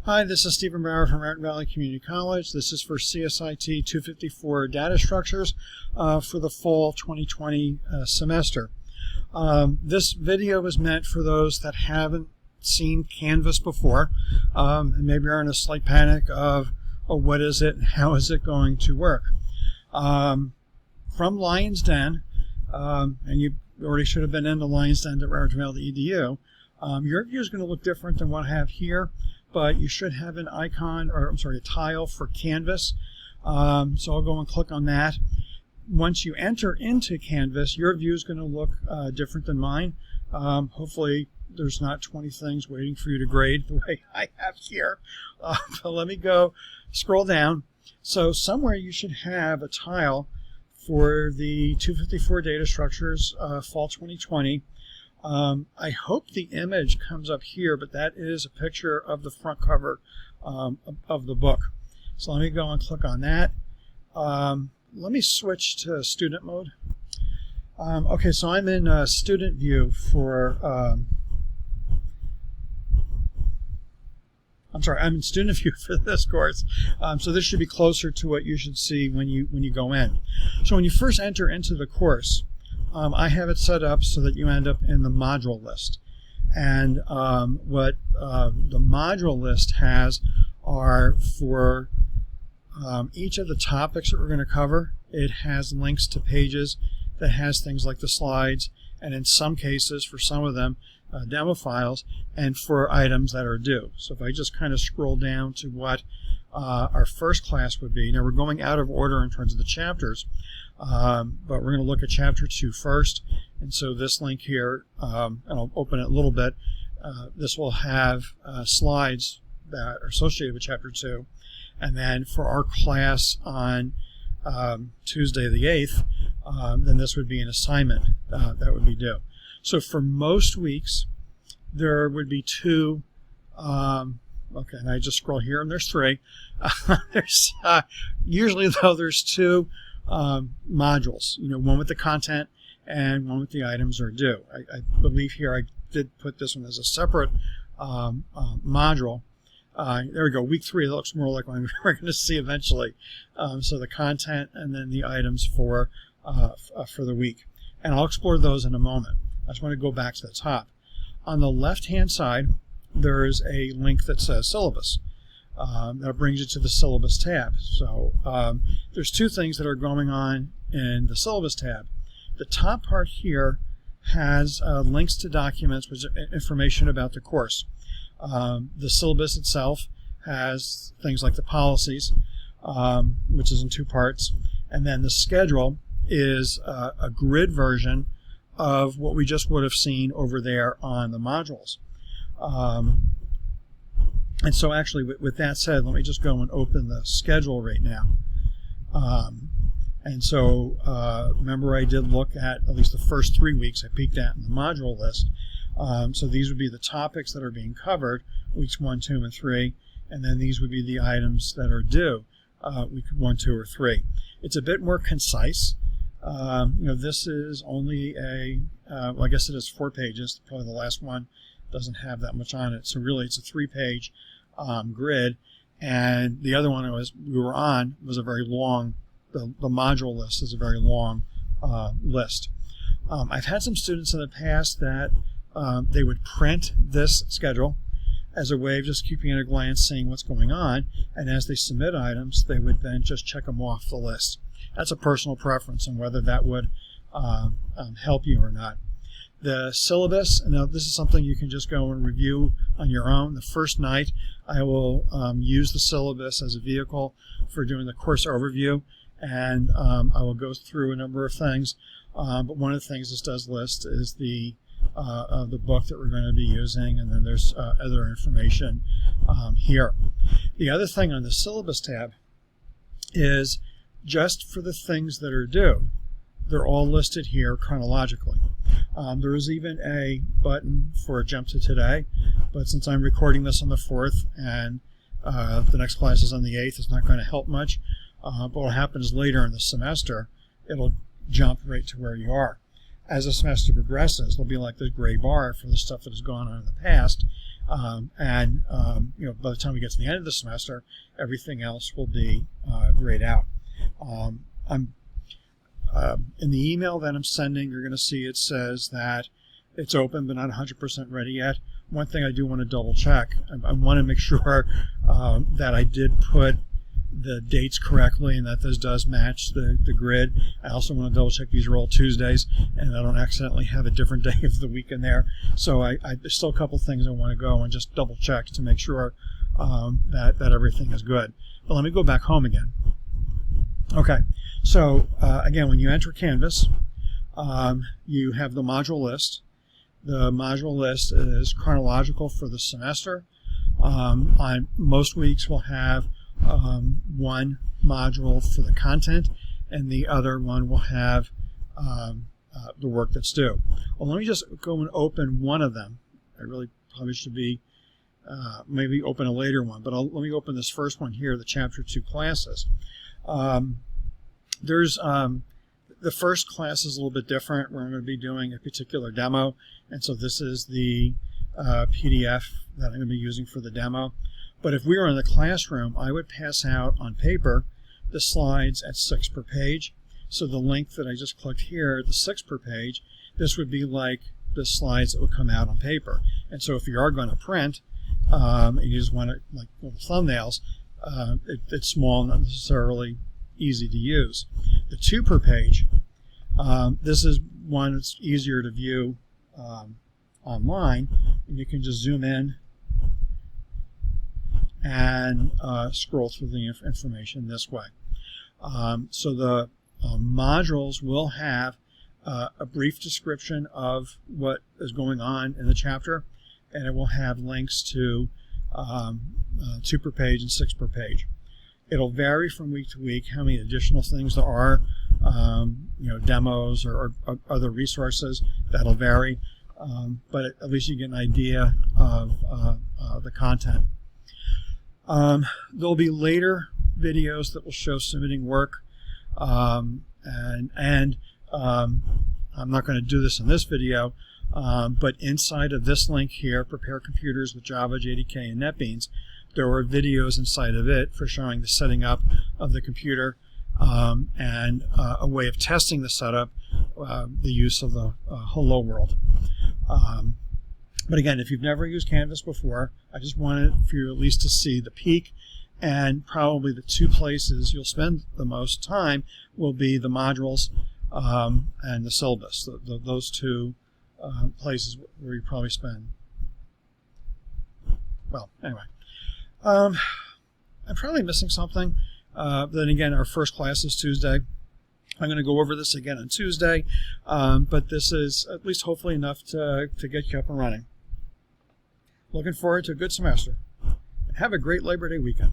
Hi, this is Stephen Bauer from Mountain Valley Community College. This is for CSIT 254 data structures for the fall 2020 semester. This video is meant for those that haven't seen Canvas before and maybe are in a slight panic of, oh, what is it and how is it going to work? From Lion's Den, and you already should have been into lionsden.rvcc.edu, your view is going to look different than what I have here, but you should have an icon, or I'm sorry, a tile for Canvas. So I'll go and click on that. Once you enter into Canvas, your view is going to look different than mine. Hopefully there's not 20 things waiting for you to grade the way I have here. But let me go scroll down. So somewhere you should have a tile for the 254 data structures fall 2020. I hope the image comes up here, but that is a picture of the front cover of the book. So let me go and click on that. Let me switch to student mode. Okay, so I'm in student view for, I'm in student view for this course. So this should be closer to what you should see when you go in. So when you first enter into the course, I have it set up so that you end up in the module list. And what the module list has are for each of the topics that we're going to cover. It has links to pages that has things like the slides, and in some cases, for some of them, demo files, and for items that are due. So if I just kind of scroll down to what our first class would be. Now we're going out of order in terms of the chapters, but we're going to look at Chapter 2 first. And so this link here, and I'll open it a little bit, this will have slides that are associated with Chapter 2. And then for our class on Tuesday the 8th, then this would be an assignment that would be due. So for most weeks, there would be two, okay, and I just scroll here and there's three. There's usually, though, there's two modules, one with the content and one with the items are due. I believe here I did put this one as a separate module. There we go, week 3, that looks more like what we're going to see eventually. So the content and then the items for the week. And I'll explore those in a moment. I just want to go back to the top. On the left-hand side, there's a link that says syllabus. That brings you to the syllabus tab. So there's two things that are going on in the syllabus tab. The top part here has links to documents with information about the course. The syllabus itself has things like the policies, which is in 2 parts, and then the schedule is a grid version of what we just would have seen over there on the modules. And so actually, with that said, let me just go and open the schedule right now. And so remember, I did look at least the first 3 weeks. I peeked at in the module list. So these would be the topics that are being covered, weeks 1, 2, and 3, and then these would be the items that are due, week 1, 2, or 3. It's a bit more concise. This is only well, I guess it is 4 pages. Probably the last one doesn't have that much on it. So really, it's a 3-page grid, and the other one we were on was a very long. The module list is a very long list. I've had some students in the past that they would print this schedule as a way of just keeping at a glance, seeing what's going on, and as they submit items, they would then just check them off the list. That's a personal preference on whether that would help you or not. The syllabus, now this is something you can just go and review on your own. The first night, I will use the syllabus as a vehicle for doing the course overview, and I will go through a number of things. But one of the things this does list is the book that we're going to be using, and then there's other information here. The other thing on the syllabus tab is just for the things that are due. They're all listed here chronologically. There is even a button for Jump to Today, but since I'm recording this on the 4th and the next class is on the 8th, it's not going to help much. But what happens later in the semester, it'll jump right to where you are. As the semester progresses, there'll be like this gray bar for the stuff that has gone on in the past, By the time we get to the end of the semester, everything else will be grayed out. I'm in the email that I'm sending, you're going to see it says that it's open but not 100% ready yet. One thing I do want to double check, I want to make sure that I did put the dates correctly and that this does match the grid. I also want to double check these are all Tuesdays and I don't accidentally have a different day of the week in there. So there's still a couple things I want to go and just double check to make sure that everything is good. But let me go back home again. Okay, so again, when you enter Canvas, you have the module list. The module list is chronological for the semester. On most weeks, we'll have one module for the content, and the other one will have the work that's due. Well, let me just go and open one of them. I really probably should be maybe open a later one, but let me open this first one here, the Chapter 2 classes. The first class is a little bit different. We're going to be doing a particular demo, and so this is the PDF that I'm going to be using for the demo. But if we were in the classroom, I would pass out on paper the slides at 6 per page. So the link that I just clicked here, the 6 per page, this would be like the slides that would come out on paper. And so if you are going to print, and you just want it like little thumbnails, it's small, not necessarily easy to use. The 2 per page, this is one that's easier to view online, and you can just zoom in and scroll through the information this way. So the modules will have a brief description of what is going on in the chapter, and it will have links to 2 per page and 6 per page. It'll vary from week to week how many additional things there are, demos or other resources. That'll vary, but at least you get an idea of the content. There'll be later videos that will show submitting work, and I'm not going to do this in this video, but inside of this link here, Prepare Computers with Java, JDK, and NetBeans, there were videos inside of it for showing the setting up of the computer and a way of testing the setup, the use of the Hello World. But again, if you've never used Canvas before, I just wanted for you at least to see the peak, and probably the 2 places you'll spend the most time will be the modules and the syllabus. Those 2 places where you probably spend. Well, anyway. I'm probably missing something. Then again, our first class is Tuesday. I'm going to go over this again on Tuesday, but this is at least hopefully enough to get you up and running. Looking forward to a good semester. Have a great Labor Day weekend.